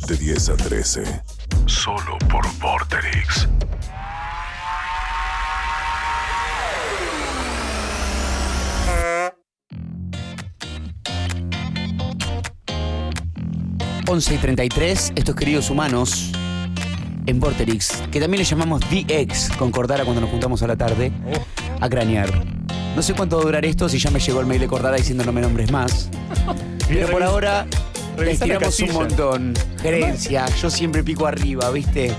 De 10 a 13. Solo por Vorterix. Once y 33, estos queridos humanos en Vorterix, que también le llamamos DX con Cordara cuando nos juntamos a la tarde a cranear. No sé cuánto va a durar esto, si ya me llegó el mail de Cordara diciendo no me nombres más. Pero por ahora le estiramos un montón. Gerencia, yo siempre pico arriba, ¿viste?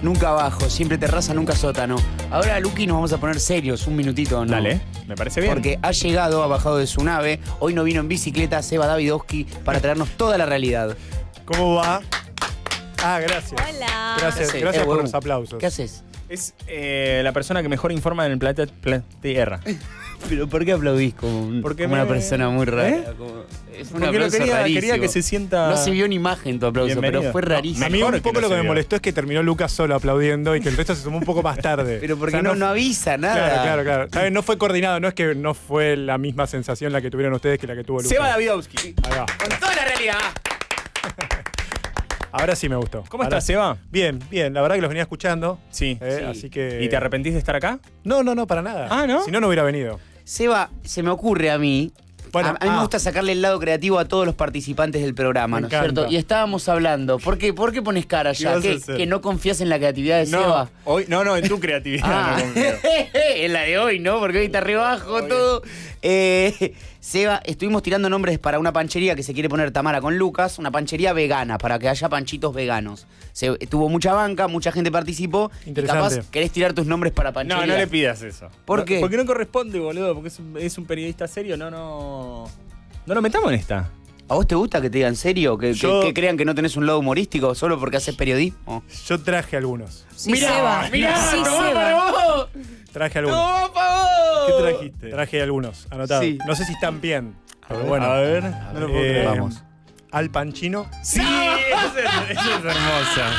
Nunca abajo, siempre terraza, nunca sótano. Ahora, Luqui, nos vamos a poner serios un minutito, ¿no? Dale, me parece bien. Porque ha llegado, ha bajado de su nave. Hoy no vino en bicicleta Seba Davidowski para traernos toda la realidad. ¿Cómo va? Ah, gracias. Hola. Gracias por los aplausos. ¿Qué haces? Es la persona que mejor informa en el planeta Tierra. ¿Pero por qué aplaudís como una persona muy rara? ¿Eh? Es un Porque aplauso rarísimo. quería que se sienta... No se vio en imagen tu aplauso, Bienvenido. pero fue rarísimo. A mí Mejor un poco que no lo que se me vio. molestó es que terminó Lucas solo aplaudiendo y que el resto se sumó un poco más tarde. Pero porque O sea, no avisa nada. Claro. ¿Sabes? No fue coordinado, no es que no fue la misma sensación la que tuvieron ustedes que la que tuvo Lucas. Seba Davidowski. Ahí va. Con toda la realidad. Ahora sí me gustó. ¿Cómo Ahora estás, sí. Seba? Bien. La verdad que los venía escuchando. Sí. Así que... ¿Y te arrepentís de estar acá? No, para nada. Ah, ¿no? Si no, no hubiera venido. Seba, se me ocurre a mí. Bueno, a mí me gusta sacarle el lado creativo a todos los participantes del programa, Me ¿no es encanta. cierto? Y estábamos hablando. ¿Por qué pones cara ¿Qué ya? vas a hacer? ¿Que no confías en la creatividad de Seba? Hoy, no, en tu creatividad. Ah, no confío. en la de hoy, ¿no? Porque hoy está rebajo todo. Seba, estuvimos tirando nombres para una panchería que se quiere poner Tamara con Lucas, una panchería vegana, para que haya panchitos veganos. Tuvo mucha banca, mucha gente participó. Interesante. Y capaz querés tirar tus nombres para panchería. No le pidas eso. ¿Por No, qué? Porque no corresponde, boludo. Porque es un periodista serio. No lo metamos en esta. ¿A vos te gusta que te digan serio? ¿Que crean que no tenés un lado humorístico solo porque haces periodismo? Yo traje algunos. Sí, Seba. Sí, Seba. vos! Traje algunos. ¡No, pa' vos! ¿Qué trajiste? Traje algunos, anotados. Sí. No sé si están bien. Pero ver, bueno. A ver, no lo puedo creer. Vamos. Al Pacino. Sí, esa es hermosa.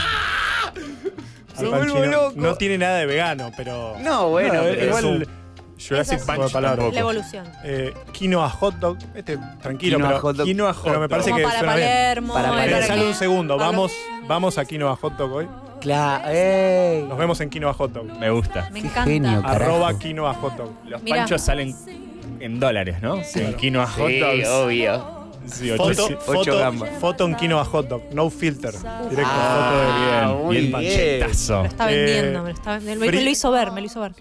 Al Me vuelvo Pacino. loco. No tiene nada de vegano, pero... No, bueno, No, pero igual Jurassic Esas- Punch palabra. tampoco. La evolución. Quinoa hot dog. Tranquilo, Quinoa pero... hot dog. Quinoa hot Pero me dog. parece Como que para suena bien. Palermo. Para y Palermo. Pensalo que- un segundo. para- Vamos a Quinoa hot dog hoy. Claro, ¡ey! Nos vemos en Quinoa hot dog. Me gusta. Me Qué encanta. genio, carajo. @Quinoa hot dog. Los Mirá. panchos salen en dólares, ¿no? Sí. En quinoa hot Sí, dogs. obvio. Sí, Ocho gambas. Foto en Quinoa hot dog. No filter. Directo. Ah, Foto de muy bien. bien. Panchetazo. Me está vendiendo. Me lo hizo ver.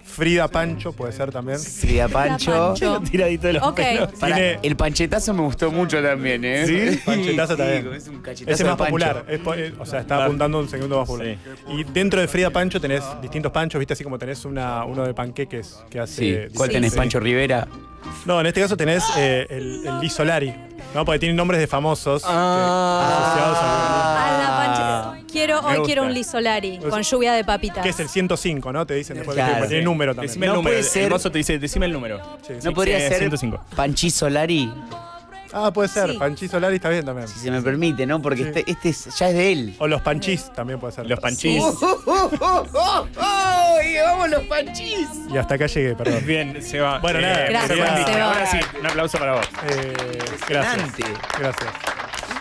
Frida Pancho puede ser también. Frida Pancho. Pancho. Tiradito de los Ok. pelos. Pará, Tiene- el panchetazo me gustó mucho también, ¿eh? ¿Sí? Panchetazo también. Es un cachetazo Ese es más de Pancho. popular. O sea, está apuntando un segundo más popular. Y dentro de Frida Pancho tenés distintos panchos, ¿viste? Así como tenés uno de panqueques que hace... Sí. ¿Cuál Sí. tenés, Sí. Pancho Rivera? No, en este caso tenés el Lee Solari, ¿no? Porque tienen nombres de famosos asociados A la Ah. pancha. Hoy quiero un Lisolari con lluvia de papitas. que es el 105, ¿no? Te dicen después Claro. que tiene número también. Decime el No número. puede ser- El mozo te dice, decime el número. Sí, ¿No sí. podría ser 105. Panchi Solari? Ah, puede ser. Sí. Panchi Solari está bien también. Si se me permite, ¿no? Porque Sí. ya es de él. O los panchis también puede ser. Los panchis. ¡Y vamos los panchis! Y hasta acá llegué, perdón. Bien, Seba. Bueno, nada, Gracias, quería- Seba. Ahora sí, un aplauso para vos. Gracias. Impresionante. Gracias.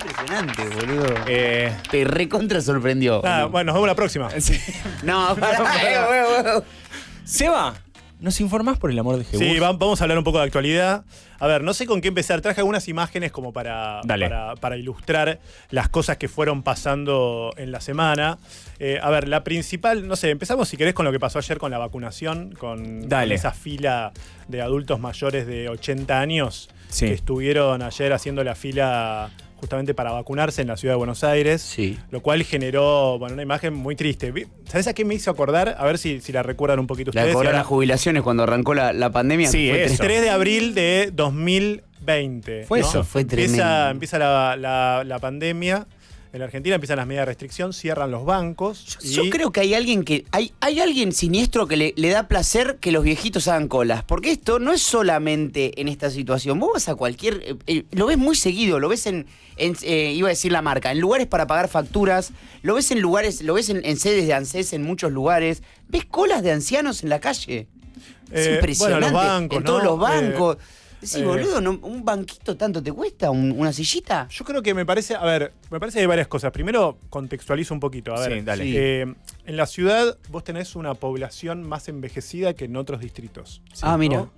Impresionante, boludo. Eh, Te recontra sorprendió. Nada, bueno, nos vemos la próxima. sí. No, pará, Seba, ¿nos informás por el amor de Jesús? Sí, vamos a hablar un poco de actualidad. A ver, no sé con qué empezar. Traje algunas imágenes como para ilustrar las cosas que fueron pasando en la semana. A ver, la principal, no sé, empezamos si querés con lo que pasó ayer con la vacunación, con esa fila de adultos mayores de 80 años Sí. que estuvieron ayer haciendo la fila justamente para vacunarse en la ciudad de Buenos Aires. Sí. Lo cual generó, una imagen muy triste. ¿Sabés a qué me hizo acordar? A ver si la recuerdan un poquito La ustedes. cobraron Y las jubilaciones cuando arrancó la pandemia. Sí, Fue eso. 3 de abril de 2020. Fue ¿no? eso, fue tremendo. Empieza la pandemia. En la Argentina empiezan las medidas de restricción, cierran los bancos. Yo creo que hay alguien hay alguien siniestro que le da placer que los viejitos hagan colas. Porque esto no es solamente en esta situación. Vos vas a cualquier. Lo ves muy seguido, lo ves iba a decir la marca, en lugares para pagar facturas, lo ves en lugares, lo ves en sedes de ANSES en muchos lugares. Ves colas de ancianos en la calle. Es impresionante. Bueno, los bancos, en todos ¿no? los bancos. Sí, boludo, ¿un banquito tanto te cuesta? ¿Una sillita? Yo creo que me parece que hay varias cosas. Primero, contextualizo un poquito. A ver, Sí, dale. Sí. En la ciudad vos tenés una población más envejecida que en otros distritos. Ah, mira. ¿no?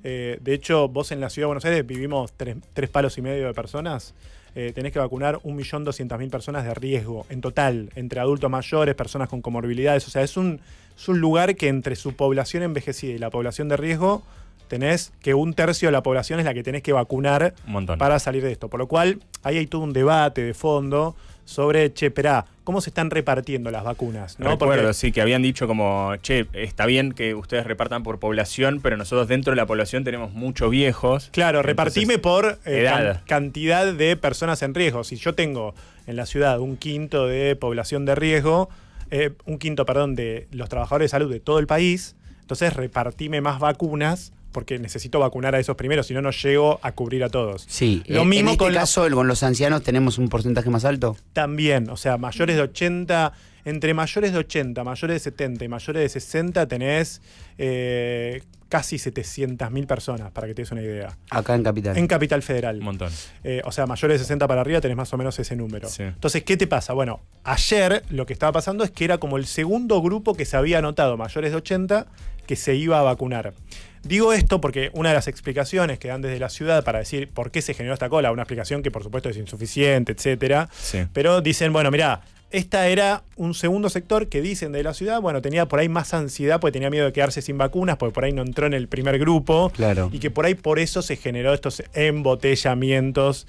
De hecho, vos en la ciudad de Buenos Aires vivimos 3,5 palos de personas. Tenés que vacunar 1.200.000 personas de riesgo en total, entre adultos mayores, personas con comorbilidades. O sea, es un lugar que entre su población envejecida y la población de riesgo tenés que 1/3 de la población es la que tenés que vacunar Un montón. para salir de esto. Por lo cual, ahí hay todo un debate de fondo sobre, esperá, ¿cómo se están repartiendo las vacunas? ¿no? Recuerdo, Porque- sí, que habían dicho como, está bien que ustedes repartan por población, pero nosotros dentro de la población tenemos muchos viejos. Claro, Entonces, repartime por edad. cantidad de personas en riesgo. Si yo tengo en la ciudad 1/5 de población de riesgo, 1/5, perdón, de los trabajadores de salud de todo el país, entonces repartime más vacunas porque necesito vacunar a esos primeros, si no, no llego a cubrir a todos. Sí, Lo mismo en este con la- caso, con los ancianos tenemos un porcentaje más alto. También, o sea, mayores de 80, entre mayores de 80, mayores de 70 y mayores de 60 tenés casi 700.000 personas, para que te des una idea. Acá en Capital. En Capital Federal. Un montón. O sea, mayores de 60 para arriba tenés más o menos ese número. Sí. Entonces, ¿qué te pasa? Bueno, ayer lo que estaba pasando es que era como el segundo grupo que se había anotado, mayores de 80, que se iba a vacunar. Digo esto porque una de las explicaciones que dan desde la ciudad para decir por qué se generó esta cola, una explicación que por supuesto es insuficiente, etcétera, Sí. pero dicen, bueno, mirá, esta era un segundo sector que dicen de la ciudad, bueno, tenía por ahí más ansiedad porque tenía miedo de quedarse sin vacunas, porque por ahí no entró en el primer grupo. Claro. Y que por ahí por eso se generó estos embotellamientos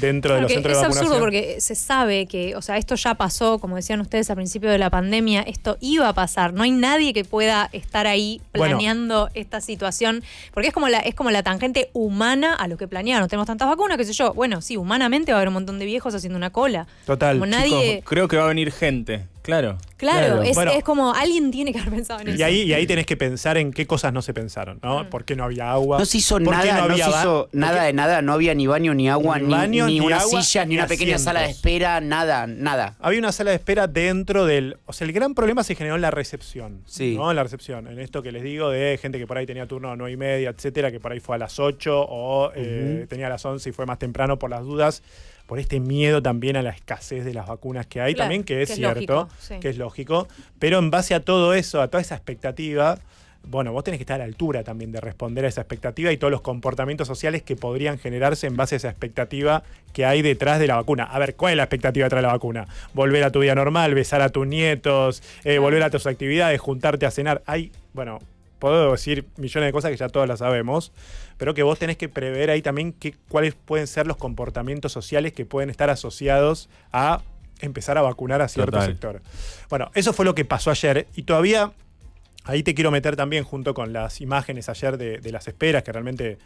dentro de los Que centros de es vacunación. absurdo porque se sabe que, o sea, esto ya pasó, como decían ustedes al principio de la pandemia, esto iba a pasar. No hay nadie que pueda estar ahí Bueno. planeando esta situación, porque es como la tangente humana a lo que planearon. No tenemos tantas vacunas, qué sé yo. Bueno, sí, humanamente va a haber un montón de viejos haciendo una cola. Total. Como nadie. Chicos, creo que va a venir gente, claro. Claro, es, Bueno. es como alguien tiene que haber pensado en eso. Y ahí tenés que pensar en qué cosas no se pensaron, ¿no? ¿Por qué no había agua? No se hizo ¿Por qué nada, no se había hizo nada de nada, no había ni baño, ni agua, Ni baño, ni ni unas agua, sillas, ni ni una pequeña sala de asientos. espera, nada. Había una sala de espera dentro del... O sea, el gran problema se generó en la recepción. Sí. ¿no? En la recepción. En esto que les digo de gente que por ahí tenía turno a 9:30, etcétera, que por ahí fue a las 8 o tenía a las 11 y fue más temprano por las dudas. Por este miedo también a la escasez de las vacunas que hay Claro, también, que es que es cierto, lógico, sí. que es lógico. Pero en base a todo eso, a toda esa expectativa, bueno, vos tenés que estar a la altura también de responder a esa expectativa y todos los comportamientos sociales que podrían generarse en base a esa expectativa que hay detrás de la vacuna. A ver, ¿cuál es la expectativa detrás de la vacuna? Volver a tu vida normal, besar a tus nietos, volver a tus actividades, juntarte a cenar. Hay, bueno, puedo decir millones de cosas que ya todas las sabemos, pero que vos tenés que prever ahí también cuáles pueden ser los comportamientos sociales que pueden estar asociados a empezar a vacunar a cierto Total. sector. Bueno, eso fue lo que pasó ayer y todavía ahí te quiero meter también junto con las imágenes ayer de las esperas, que realmente,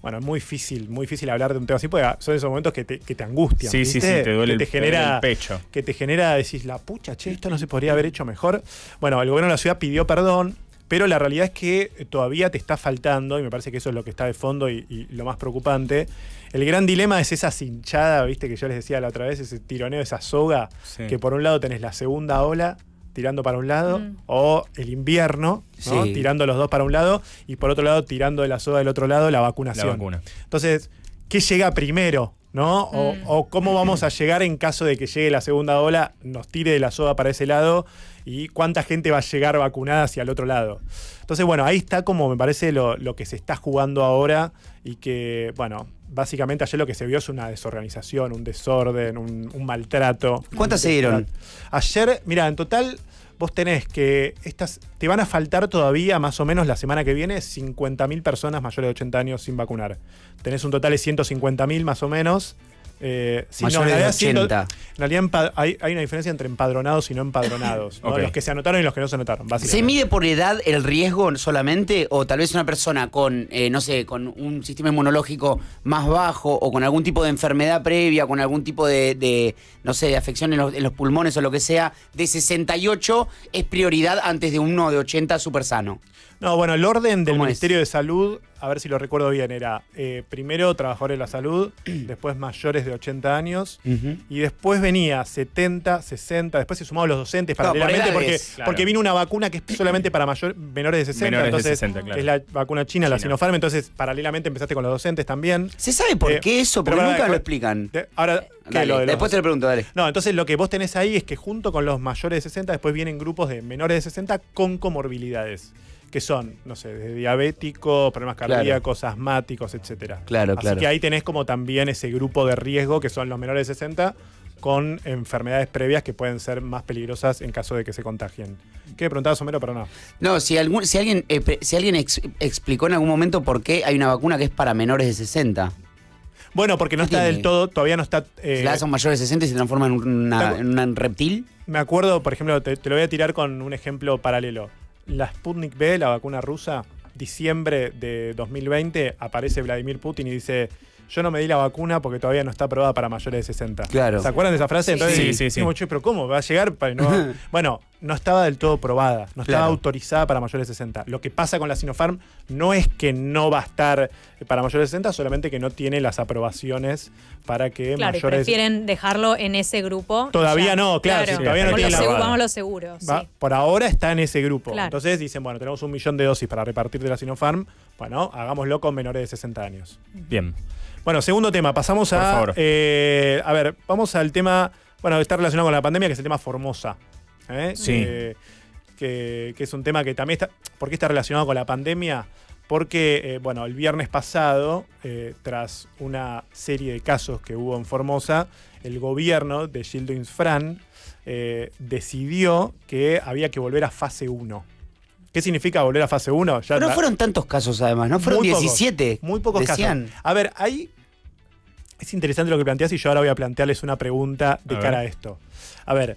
bueno, es muy difícil hablar de un tema así, porque son esos momentos que te angustian. Sí, sí, ¿viste? sí, te duele que el- te duele el pecho. Que te genera, decís, la pucha, che, esto no se podría haber hecho mejor. Bueno, el gobierno de la ciudad pidió perdón, pero la realidad es que todavía te está faltando, y me parece que eso es lo que está de fondo y lo más preocupante. El gran dilema es esa cinchada, viste, que yo les decía la otra vez, ese tironeo, esa soga, Sí. que por un lado tenés la segunda ola tirando para un lado, o el invierno, ¿no? Sí. Tirando los dos para un lado, y por otro lado tirando de la soga del otro lado la vacunación. La vacuna. Entonces, ¿qué llega primero? ¿No? O cómo vamos a llegar en caso de que llegue la segunda ola, nos tire de la soga para ese lado y cuánta gente va a llegar vacunada hacia el otro lado. Entonces, bueno, ahí está como me parece lo que se está jugando ahora y que, bueno, básicamente ayer lo que se vio es una desorganización, un desorden, un maltrato. ¿Cuántas se dieron? Ayer, mira, en total vos tenés que te van a faltar todavía más o menos la semana que viene 50.000 personas mayores de 80 años sin vacunar. Tenés un total de 150.000 más o menos. Sí, Mayores en de realidad 80. En realidad hay una diferencia entre empadronados y no empadronados. ¿no? Ok. Los que se anotaron y los que no se anotaron, ¿Se básicamente. mide por edad el riesgo solamente? ¿O tal vez una persona con, no sé, con un sistema inmunológico más bajo o con algún tipo de enfermedad previa, con algún tipo de no sé, de afección en los pulmones o lo que sea, de 68 es prioridad antes de uno de 80 súper sano? No, bueno, el orden del ¿Cómo es? Ministerio de Salud, a ver si lo recuerdo bien, era primero trabajadores de la salud, después mayores de 80 años, y después venía 70, 60, después se sumaban los docentes No, por paralelamente edades, porque vino una vacuna que es solamente para menores de 60, Menores de entonces 60, claro. que es la vacuna china, la Sinopharm, entonces paralelamente empezaste con los docentes también. ¿Se sabe por qué eso? Porque pero nunca para- lo explican. Ahora, ¿qué? Dale, Lo de los- después te lo pregunto, dale. No, entonces lo que vos tenés ahí es que junto con los mayores de 60, después vienen grupos de menores de 60 con comorbilidades, que son, no sé, desde diabéticos, problemas cardíacos, asmáticos, etcétera. Claro, Así claro. que ahí tenés como también ese grupo de riesgo que son los menores de 60 con enfermedades previas que pueden ser más peligrosas en caso de que se contagien. ¿Qué me preguntabas, Homero? Pero no. No, si alguien explicó en algún momento por qué hay una vacuna que es para menores de 60. Bueno, porque no ¿Qué está tiene? del todo, todavía no está... Se la hacen mayores de 60 y se transforma en un reptil. Me acuerdo, por ejemplo, te lo voy a tirar con un ejemplo paralelo. La Sputnik V, la vacuna rusa, diciembre de 2020, aparece Vladimir Putin y dice: yo no me di la vacuna porque todavía no está aprobada para mayores de 60. Claro. ¿Se acuerdan de esa frase? Sí. Entonces, Sí. dijimos, "Che, pero ¿cómo? ¿Va a llegar? No". Bueno, no estaba del todo probada, no estaba Claro. autorizada para mayores de 60. Lo que pasa con la Sinopharm no es que no va a estar para mayores de 60, solamente que no tiene las aprobaciones para que Claro, y mayores de prefieren dejarlo en ese grupo. Todavía no, claro, sí, todavía no Vamos tiene lo la- seguro, vamos a lo seguro. Va- Sí. Por ahora está en ese grupo. Claro. Entonces dicen, bueno, tenemos 1 millón de dosis para repartir de la Sinopharm. Bueno, hagámoslo con menores de 60 años. Bien. Bueno, segundo tema, pasamos Por a... favor. a ver, vamos al tema, bueno, está relacionado con la pandemia, que es el tema Formosa. Sí. Que es un tema que también está... ¿Por qué está relacionado con la pandemia? Porque, bueno, el viernes pasado, tras una serie de casos que hubo en Formosa, el gobierno de Gildo Fran decidió que había que volver a fase 1. ¿Qué significa volver a fase 1? Pero no fueron tantos casos, además, ¿no? Fueron Muy pocos, 17. Muy pocos decían. casos. A ver, ahí es interesante lo que planteas y yo ahora voy a plantearles una pregunta de A cara ver. a esto. A ver,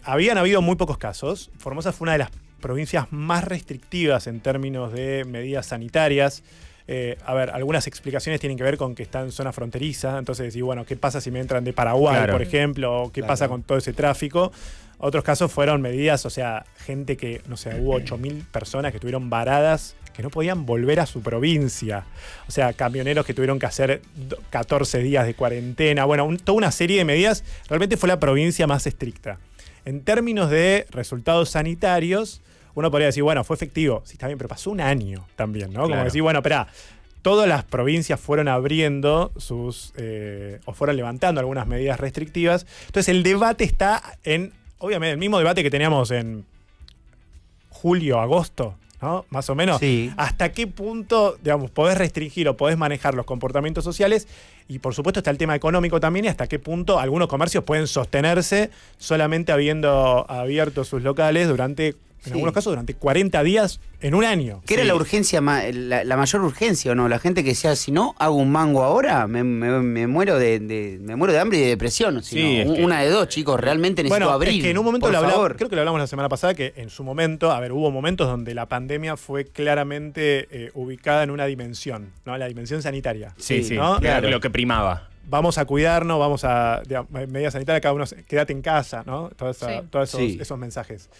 habían habido muy pocos casos. Formosa fue una de las provincias más restrictivas en términos de medidas sanitarias. A ver, algunas explicaciones tienen que ver con que está en zona fronteriza. Entonces, y bueno, ¿qué pasa si me entran de Paraguay, Claro. por ejemplo? ¿O qué Claro. pasa con todo ese tráfico? Otros casos fueron medidas, o sea, gente que, no sé, hubo 8.000 personas que estuvieron varadas, que no podían volver a su provincia. O sea, camioneros que tuvieron que hacer 14 días de cuarentena. Bueno, toda una serie de medidas. Realmente fue la provincia más estricta. En términos de resultados sanitarios, uno podría decir, bueno, fue efectivo. Sí, está bien, pero pasó un año también, ¿no? Como Claro. decir, bueno, espera, todas las provincias fueron abriendo sus, o fueron levantando algunas medidas restrictivas. Entonces el debate está en, obviamente, el mismo debate que teníamos en julio, agosto, ¿no? Más o menos. Sí. ¿Hasta qué punto, digamos, podés restringir o podés manejar los comportamientos sociales? Y por supuesto está el tema económico también, y hasta qué punto algunos comercios pueden sostenerse solamente habiendo abierto sus locales durante, en algunos casos, durante 40 días en un año. ¿Qué era la urgencia, la mayor urgencia o no? La gente que decía, si no hago un mango ahora, me muero me muero de hambre y de depresión. Si Sí, no, es que- una de dos, chicos, realmente necesito Bueno, abrir. es que en un momento por lo hablamos, favor. creo que lo hablamos la semana pasada, que en su momento, a ver, hubo momentos donde la pandemia fue claramente ubicada en una dimensión, ¿no? La dimensión sanitaria. Sí, sí. ¿no? Claro. Lo que primaba. Vamos a cuidarnos, vamos a, digamos, medidas sanitarias, cada uno, quédate en casa, ¿no? Todos Sí. Sí. esos mensajes.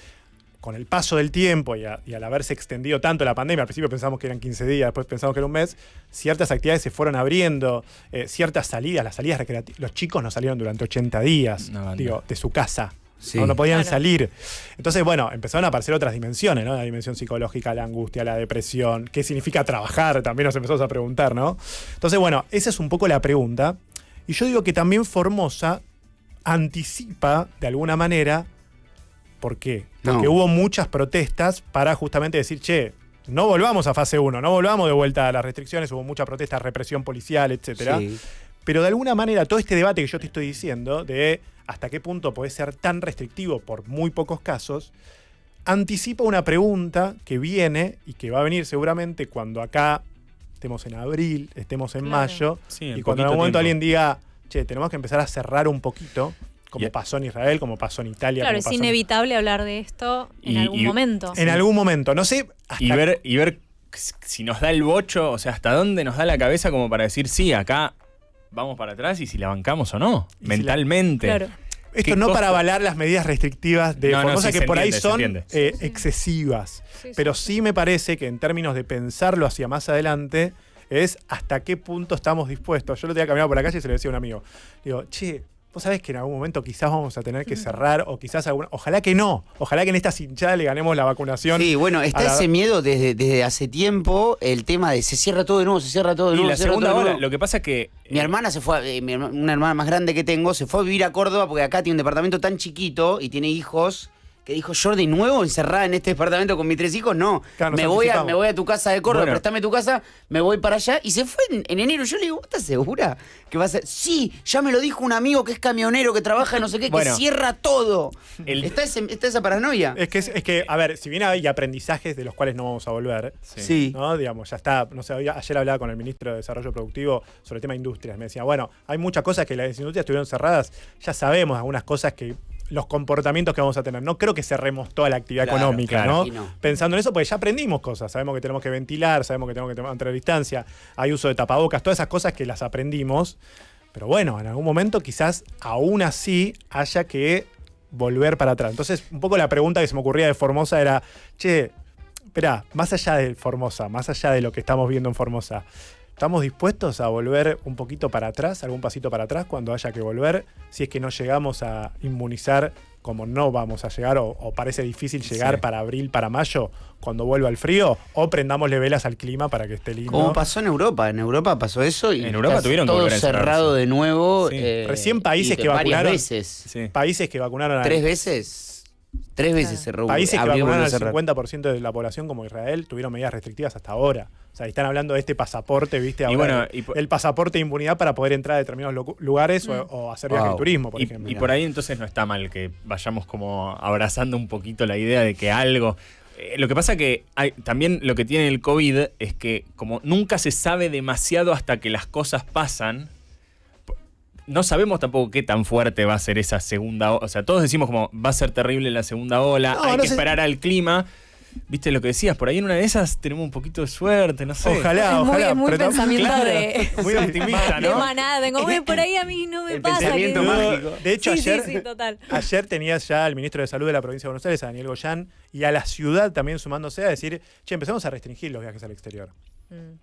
Con el paso del tiempo y al haberse extendido tanto la pandemia, al principio pensamos que eran 15 días, después pensamos que era un mes, ciertas actividades se fueron abriendo, ciertas salidas, las salidas recreativas. Los chicos no salieron durante 80 días, Una banda. digo, de su casa. Sí. No podían Claro. salir. Entonces, bueno, empezaron a aparecer otras dimensiones, ¿no? La dimensión psicológica, la angustia, la depresión. ¿Qué significa trabajar? También nos empezamos a preguntar, ¿no? Entonces, bueno, esa es un poco la pregunta. Y yo digo que también Formosa anticipa, de alguna manera, ¿por qué? Porque No. hubo muchas protestas para justamente decir, che, no volvamos a fase 1, no volvamos de vuelta a las restricciones, hubo mucha protesta, represión policial, etcétera. Sí. Pero de alguna manera todo este debate que yo te estoy diciendo de hasta qué punto puede ser tan restrictivo por muy pocos casos, anticipa una pregunta que viene y que va a venir seguramente cuando acá estemos en abril, estemos en Claro. mayo, Sí, en y cuando en poquito algún momento tiempo. alguien diga, che, tenemos que empezar a cerrar un poquito, como Y- pasó en Israel, como pasó en Italia. Claro, como es pasó en- inevitable hablar de esto en Y- algún y- momento. En algún momento, no sé. Y ver si nos da el bocho, o sea, hasta dónde nos da la cabeza como para decir, sí, acá vamos para atrás y si la bancamos o no, Y si mentalmente. Claro. Esto no para avalar las medidas restrictivas de Formosa, que por ahí son excesivas. Pero sí me parece que en términos de pensarlo hacia más adelante, es hasta qué punto estamos dispuestos. Yo lo tenía caminado por la calle y se lo decía a un amigo. Digo, che, vos sabés que en algún momento quizás vamos a tener que cerrar, o quizás ojalá que no. Ojalá que en esta hinchada le ganemos la vacunación. Sí, bueno, está ese miedo desde hace tiempo, el tema de se cierra todo de nuevo, se cierra todo de nuevo. Y la segunda ola, lo que pasa es que... Mi hermana se fue, una hermana más grande que tengo, se fue a vivir a Córdoba porque acá tiene un departamento tan chiquito y tiene hijos, que dijo, yo de nuevo encerrada en este departamento con mis 3 hijos, no. Claro, me voy a tu casa de Córdoba, préstame tu casa, me voy para allá. Y se fue en enero. Yo le digo, ¿estás segura que va a ser? Sí, ya me lo dijo un amigo que es camionero, que trabaja en no sé qué, que cierra todo. Está esa paranoia. Es que, a ver, si bien hay aprendizajes de los cuales no vamos a volver, ¿no? Digamos, ya está, no sé, ayer hablaba con el ministro de Desarrollo Productivo sobre el tema de industrias. Me decía, bueno, hay muchas cosas que las industrias estuvieron cerradas, ya sabemos algunas cosas que los comportamientos que vamos a tener. No creo que cerremos toda la actividad económica, ¿no? Pensando en eso, pues ya aprendimos cosas. Sabemos que tenemos que ventilar, sabemos que tenemos que mantener distancia, hay uso de tapabocas, todas esas cosas que las aprendimos. Pero bueno, en algún momento quizás aún así haya que volver para atrás. Entonces, un poco la pregunta que se me ocurría de Formosa era, che, espera, más allá de Formosa, más allá de lo que estamos viendo en Formosa, ¿estamos dispuestos a volver un poquito para atrás, algún pasito para atrás cuando haya que volver? Si es que no llegamos a inmunizar como no vamos a llegar, o parece difícil llegar para abril, para mayo, cuando vuelva el frío, o prendámosle velas al clima para que esté lindo. Como pasó en Europa. En Europa pasó eso y en Europa tuvieron todo cerrado de nuevo. Recién países que vacunaron. Países que vacunaron a 3 veces. 3 veces cerró. Países que vacunaron al 50% de la población, como Israel, tuvieron medidas restrictivas hasta ahora. O sea, están hablando de este pasaporte, ¿viste? Ahora, el pasaporte de inmunidad para poder entrar a determinados lugares o hacer viaje de turismo, por ejemplo. Y por ahí entonces no está mal que vayamos como abrazando un poquito la idea de que algo... lo que pasa que también lo que tiene el COVID es que como nunca se sabe demasiado hasta que las cosas pasan, no sabemos tampoco qué tan fuerte va a ser esa segunda ola. O sea, todos decimos como va a ser terrible la segunda ola, hay que esperar al clima. ¿Viste lo que decías? Por ahí en una de esas tenemos un poquito de suerte, no sé. Ojalá. Es muy pensamiento de... Muy optimista, ¿no? De manada, vengo, por ahí a mí no me pasa. Pensamiento mágico. De hecho, total. Ayer tenías ya al ministro de Salud de la provincia de Buenos Aires, a Daniel Goyán, y a la ciudad también sumándose a decir, che, empecemos a restringir los viajes al exterior.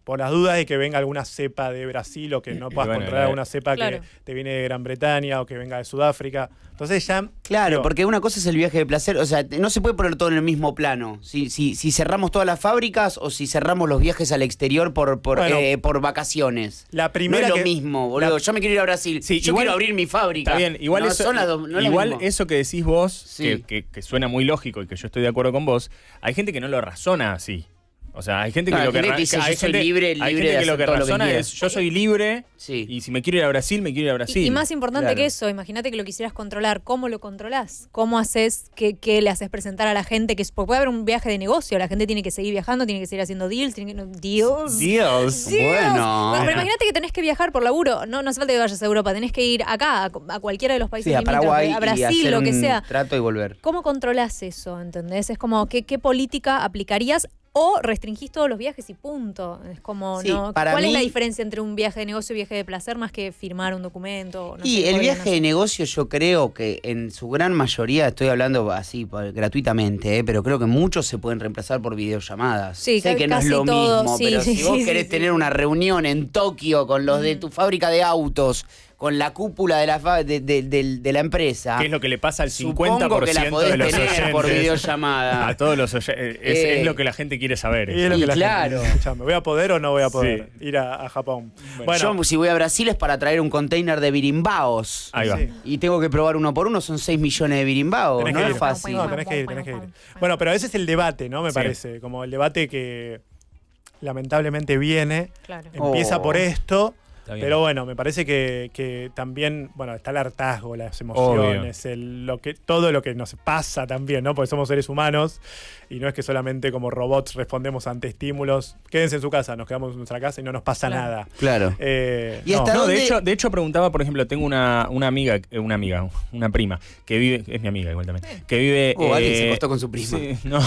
Por las dudas de que venga alguna cepa de Brasil o que no puedas controlar alguna cepa que te viene de Gran Bretaña o que venga de Sudáfrica. Entonces ya... Claro, porque una cosa es el viaje de placer, o sea, no se puede poner todo en el mismo plano. Si cerramos todas las fábricas o si cerramos los viajes al exterior por vacaciones. La primera no es lo mismo, boludo. Yo me quiero ir a Brasil. Yo quiero abrir mi fábrica. Está bien, igual, eso que decís vos, que suena muy lógico y que yo estoy de acuerdo con vos, hay gente que no lo razona así. O sea, hay gente que lo que razona es yo soy libre y si me quiero ir a Brasil, me quiero ir a Brasil. Y más importante que eso, imagínate que lo quisieras controlar. ¿Cómo lo controlás? ¿Cómo haces qué le haces presentar a la gente? Porque puede haber un viaje de negocio, la gente tiene que seguir viajando, tiene que seguir haciendo deals. Deals. Bueno. Pero imagínate que tenés que viajar por laburo. No hace falta que vayas a Europa, tenés que ir acá, a cualquiera de los países a Paraguay, a Brasil, lo que sea. Trato y volver. ¿Cómo controlás eso? ¿Entendés? Es como, ¿qué política aplicarías? O restringís todos los viajes y punto. Es como, ¿no? ¿Cuál es la diferencia entre un viaje de negocio y viaje de placer más que firmar un documento? El viaje de negocio yo creo que en su gran mayoría, estoy hablando así gratuitamente, pero creo que muchos se pueden reemplazar por videollamadas. Sí, sé que no es lo mismo, pero si vos querés tener una reunión en Tokio con los de tu fábrica de autos, con la cúpula de la empresa. ¿Qué es lo que le pasa al 50% que la podés de los tener oyentes? Por videollamada. A todos los oyentes. Es lo que la gente quiere saber. Claro. ¿Me voy a poder o no voy a poder ir a Japón? Bueno, yo si voy a Brasil es para traer un container de birimbaos. Ahí va. Y tengo que probar uno por uno, son 6 millones de birimbaos. No es fácil. No, tenés que ir. Bueno, pero ese es el debate, ¿no? Me parece. Como el debate que lamentablemente viene. Claro. Empieza por esto. Pero bueno, me parece que también, bueno, está el hartazgo, las emociones, todo lo que nos pasa también, ¿no? Porque somos seres humanos y no es que solamente como robots respondemos ante estímulos. Quédense en su casa, nos quedamos en nuestra casa y no nos pasa nada. Claro. ¿Y hasta dónde? De hecho preguntaba, por ejemplo, tengo una prima, que vive, es mi amiga igual también, que vive... alguien se acostó con su prima. Sí, no.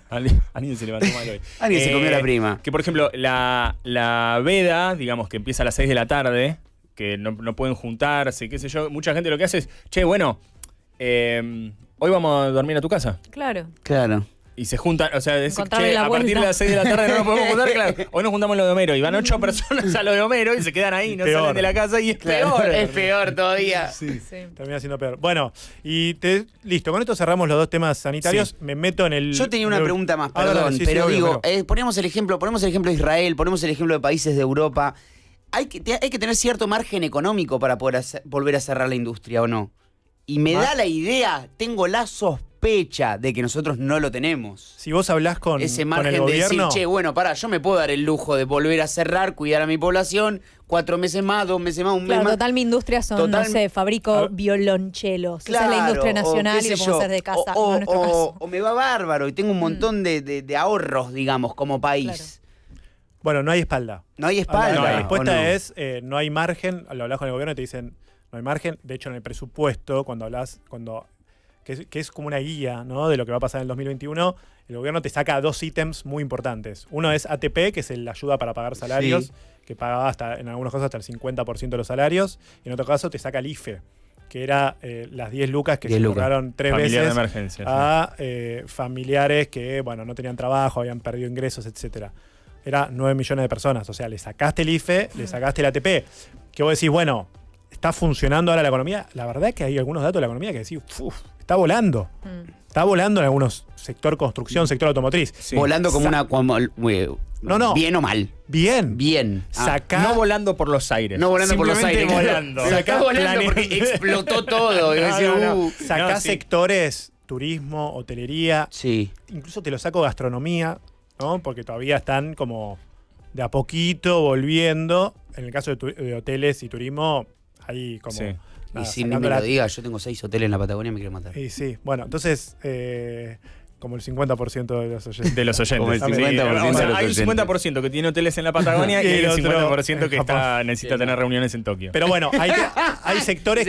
Alguien se levantó mal hoy. Alguien se comió la prima. Que por ejemplo, la veda, digamos que empieza a las 6 de la tarde, que no pueden juntarse, qué sé yo. Mucha gente lo que hace es, che, bueno, hoy vamos a dormir a tu casa. Claro. Y se juntan, o sea, a partir de las 6 de la tarde no nos podemos juntar, claro. Hoy nos juntamos en lo de Homero y van 8 personas a lo de Homero y se quedan ahí, no salen de la casa y es peor. Es peor todavía. Sí. Termina siendo peor. Bueno, listo, con esto cerramos los 2 temas sanitarios. Me meto en el... Yo tenía una pregunta más, perdón, pero digo, ponemos el ejemplo de Israel, ponemos el ejemplo de países de Europa. Hay que tener cierto margen económico para poder volver a cerrar la industria, ¿o no? Y me da la idea, tengo la sospecha de que nosotros no lo tenemos. Si vos hablás con ese margen el gobierno, de decir, che, bueno, yo me puedo dar el lujo de volver a cerrar, cuidar a mi población, 4 meses más, 2 meses más, un mes más. Total, mi industria son, no sé, fabrico violonchelos. Claro, esa es la industria nacional y lo podemos hacer de casa. O me va bárbaro y tengo un montón de ahorros, digamos, como país. Claro. Bueno, no hay espalda. No hay espalda. La respuesta es, no hay margen. Lo hablas con el gobierno y te dicen, no hay margen. De hecho, en el presupuesto, que es como una guía, ¿no?, de lo que va a pasar en el 2021, el gobierno te saca 2 ítems muy importantes. Uno es ATP, que es la ayuda para pagar salarios, que pagaba en algunos casos hasta el 50% de los salarios. Y en otro caso te saca el IFE, que era las 10 lucas que se otorgaron 3 veces de emergencia, a familiares que no tenían trabajo, habían perdido ingresos, etcétera. Era 9 millones de personas. O sea, le sacaste el IFE, le sacaste el ATP. Que vos decís, bueno, ¿está funcionando ahora la economía? La verdad es que hay algunos datos de la economía que decís, está volando. Está volando en algunos sector construcción, sector automotriz. Sí. Volando como ¿bien o mal? Bien. No volando por los aires. No volando por los aires. Volando. Sacá volando porque explotó todo. Sacá sectores, turismo, hotelería. Sí. Incluso te lo saco gastronomía, ¿no? Porque todavía están como de a poquito volviendo. En el caso de hoteles y turismo, ahí como... Sí. Y si no me lo digas, yo tengo 6 hoteles en la Patagonia y me quiero matar. Y sí, bueno, entonces, como el 50% de los oyentes. De los oyentes. Como el 50% hay un 50% que tiene hoteles en la Patagonia y hay un 50% que necesita tener reuniones en Tokio. Pero bueno, hay sectores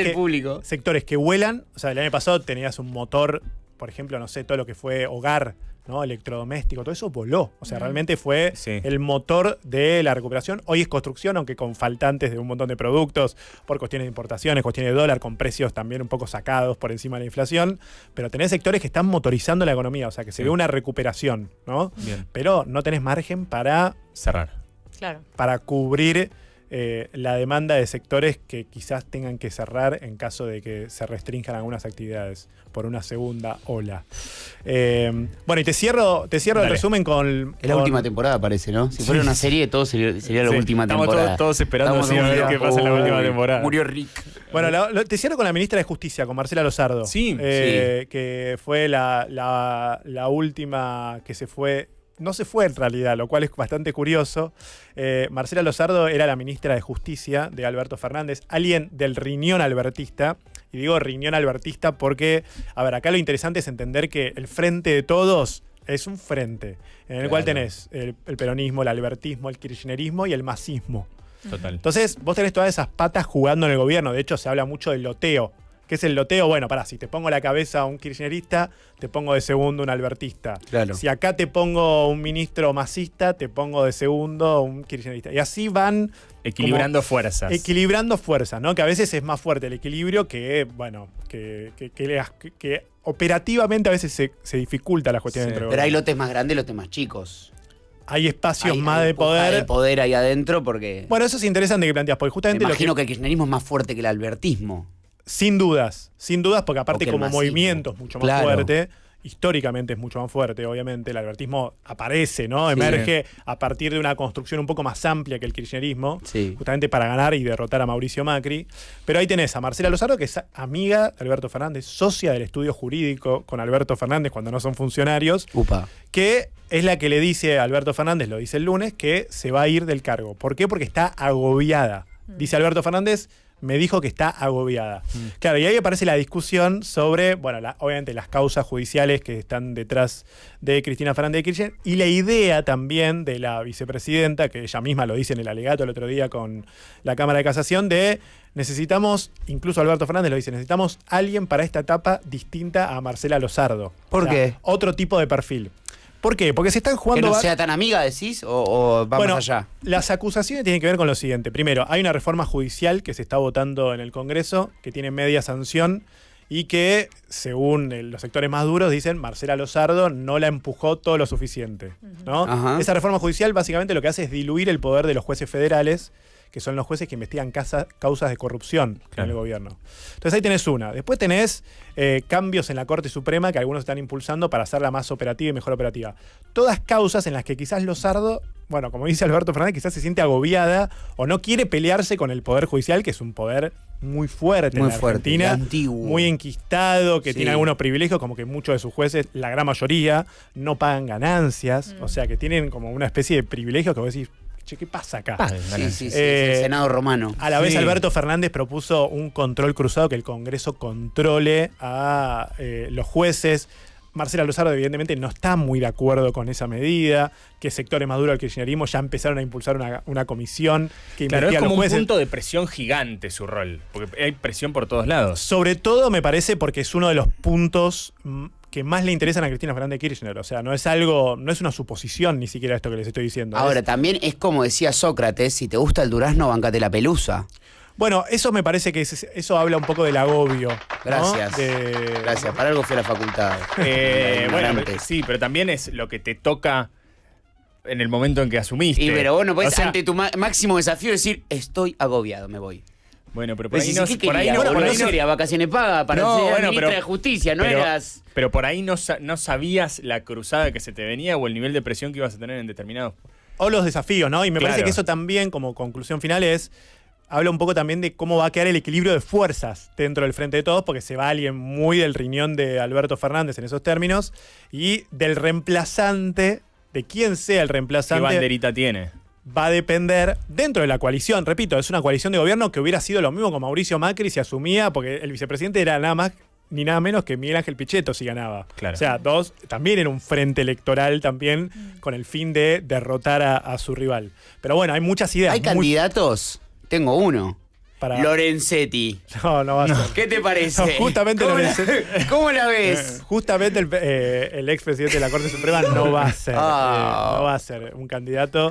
que vuelan. O sea, el año pasado tenías un motor, por ejemplo, no sé, todo lo que fue hogar, ¿no?, electrodoméstico, todo eso voló. O sea, realmente fue el motor de la recuperación. Hoy es construcción, aunque con faltantes de un montón de productos, por cuestiones de importaciones, cuestiones de dólar, con precios también un poco sacados por encima de la inflación. Pero tenés sectores que están motorizando la economía, o sea, que se ve una recuperación, ¿no? Bien. Pero no tenés margen para cerrar. Claro. Para cubrir la demanda de sectores que quizás tengan que cerrar en caso de que se restrinjan algunas actividades por una segunda ola. Bueno, y te cierro el resumen con... Es la última temporada, parece, ¿no? Si fuera una serie, todo sería la última temporada. Estamos todos esperando a ver qué pasa en la última temporada. Murió Rick. Bueno, te cierro con la ministra de Justicia, con Marcela Lozardo. Que fue la última que se fue... No se fue en realidad, lo cual es bastante curioso. Marcela Lozardo era la ministra de Justicia de Alberto Fernández, alguien del riñón albertista. Y digo riñón albertista porque, a ver, acá lo interesante es entender que el frente de todos es un frente en el cual tenés el peronismo, el albertismo, el kirchnerismo y el masismo. Total. Entonces, vos tenés todas esas patas jugando en el gobierno. De hecho, se habla mucho del loteo. ¿Qué es el loteo? Bueno, si te pongo la cabeza a un kirchnerista, te pongo de segundo un albertista. Claro. Si acá te pongo un ministro masista, te pongo de segundo un kirchnerista. Y así van... Equilibrando fuerzas. Equilibrando fuerzas, ¿no? Que a veces es más fuerte el equilibrio que operativamente a veces se dificulta las cuestiones entre Pero hay lotes más grandes y lotes más chicos. Hay espacios más de poder. Hay poder ahí adentro porque... Bueno, eso es interesante que planteas, porque justamente... Me imagino que el kirchnerismo es más fuerte que el albertismo. Sin dudas, porque aparte como movimiento es mucho más fuerte, históricamente es mucho más fuerte, obviamente, el albertismo aparece, ¿no? Emerge a partir de una construcción un poco más amplia que el kirchnerismo, justamente para ganar y derrotar a Mauricio Macri. Pero ahí tenés a Marcela Lozardo, que es amiga de Alberto Fernández, socia del estudio jurídico con Alberto Fernández cuando no son funcionarios, que es la que le dice a Alberto Fernández, lo dice el lunes, que se va a ir del cargo. ¿Por qué? Porque está agobiada. Dice Alberto Fernández, me dijo que está agobiada. Claro, y ahí aparece la discusión sobre, obviamente las causas judiciales que están detrás de Cristina Fernández de Kirchner y la idea también de la vicepresidenta, que ella misma lo dice en el alegato el otro día con la Cámara de Casación, de necesitamos, incluso Alberto Fernández lo dice, necesitamos alguien para esta etapa distinta a Marcela Lozardo. ¿Por qué? Otro tipo de perfil. ¿Por qué? Porque se están jugando... ¿Que no sea tan amiga, decís? ¿O vamos allá? Las acusaciones tienen que ver con lo siguiente. Primero, hay una reforma judicial que se está votando en el Congreso, que tiene media sanción, y que, según los sectores más duros, dicen Marcela Lozardo no la empujó todo lo suficiente, ¿no? Esa reforma judicial básicamente lo que hace es diluir el poder de los jueces federales, que son los jueces que investigan causas de corrupción en el gobierno. Entonces ahí tenés una. Después tenés cambios en la Corte Suprema que algunos están impulsando para hacerla más operativa y mejor operativa. Todas causas en las que quizás Lozardo, bueno, como dice Alberto Fernández, quizás se siente agobiada o no quiere pelearse con el Poder Judicial, que es un poder muy fuerte en la Argentina, antiguo, muy enquistado, que tiene algunos privilegios, como que muchos de sus jueces, la gran mayoría, no pagan ganancias, o sea que tienen como una especie de privilegios que vos decís, ¿qué pasa acá? Sí, es el Senado romano. A la vez Alberto Fernández propuso un control cruzado, que el Congreso controle a los jueces. Marcela Lozardo evidentemente no está muy de acuerdo con esa medida, que sectores más duros del kirchnerismo ya empezaron a impulsar una comisión que investiga a los jueces. Es como un punto de presión gigante su rol, porque hay presión por todos lados. Sobre todo me parece porque es uno de los puntos que más le interesan a Cristina Fernández de Kirchner. O sea, no es una suposición ni siquiera esto que les estoy diciendo. Ahora, también es como decía Sócrates, si te gusta el durazno, bancate la pelusa. Bueno, eso me parece que eso habla un poco del agobio. Gracias. ¿No? Gracias, para algo fui a la facultad. Bueno, sí, pero también es lo que te toca en el momento en que asumiste. Y pero vos no podés, ante tu máximo desafío, decir, estoy agobiado, me voy. Bueno, pero por ahí no quería vacaciones pagas para ser ministra de Justicia, no eras... Pero por ahí no sabías la cruzada que se te venía o el nivel de presión que ibas a tener en determinados... O los desafíos, ¿no? Y me parece que eso también, como conclusión final, habla un poco también de cómo va a quedar el equilibrio de fuerzas dentro del Frente de Todos, porque se va alguien muy del riñón de Alberto Fernández en esos términos, y del reemplazante, de quién sea el reemplazante... ¿Qué banderita tiene? Va a depender dentro de la coalición. Repito, es una coalición de gobierno que hubiera sido lo mismo con Mauricio Macri si asumía, porque el vicepresidente era nada más ni nada menos que Miguel Ángel Pichetto si ganaba. Claro. O sea, también era un frente electoral también con el fin de derrotar a su rival. Pero bueno, hay muchas ideas. ¿Hay candidatos? Tengo uno. Lorenzetti. No va a ser. ¿Qué te parece? No, justamente Lorenzetti. ¿Cómo la ves? Justamente el expresidente de la Corte Suprema no va a ser. No va a ser un candidato.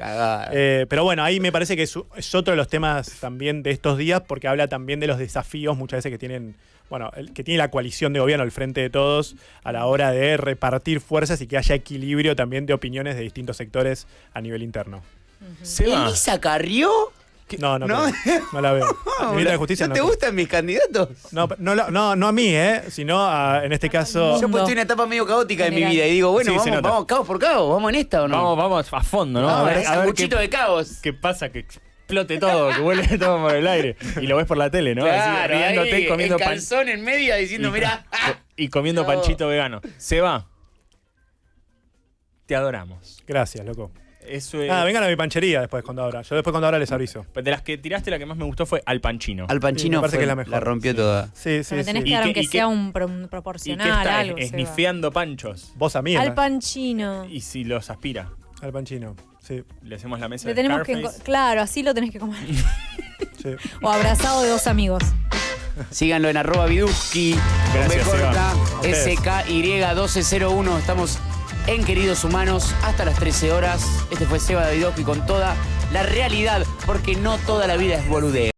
Pero bueno, ahí me parece que es otro de los temas también de estos días, porque habla también de los desafíos muchas veces que tienen, que tiene la coalición de gobierno, el Frente de Todos, a la hora de repartir fuerzas y que haya equilibrio también de opiniones de distintos sectores a nivel interno. ¿Elisa Carrió? No la veo. Ministra de Justicia ¿No te gustan mis candidatos? No a mí, sino en este caso... Yo estoy en una etapa medio caótica de mi vida y digo, bueno, vamos cabo por cabo, ¿vamos en esta o no? Vamos a fondo, ¿no? A ver de cabos. ¿Qué pasa? Que explote todo, que vuele todo por el aire. Y lo ves por la tele, ¿no? Claro, así, riéndote, ahí, comiendo el calzón en media diciendo, mirá. Y comiendo panchito vegano. Seba, te adoramos. Gracias, loco. Eso es... vengan a mi panchería después cuando abra. Yo después cuando abra les aviso. De las que tiraste, la que más me gustó fue Al Panchino. Al Panchino parece que es la mejor. La rompió toda. Sí. Tenés que dar aunque sea un proporcional. ¿Y qué está algo, esnifeando panchos? Vos a mí. Al Panchino. ¿Y si los aspira? Al Panchino, sí. Le hacemos la mesa Le de tenemos Scarface. claro, así lo tenés que comer. Sí. O abrazado de dos amigos. Síganlo en @Viduski. Gracias, SKY1201. Estamos en Queridos Humanos hasta las 13 horas. Este fue Seba Davidovsky con toda la realidad, porque no toda la vida es boludeo.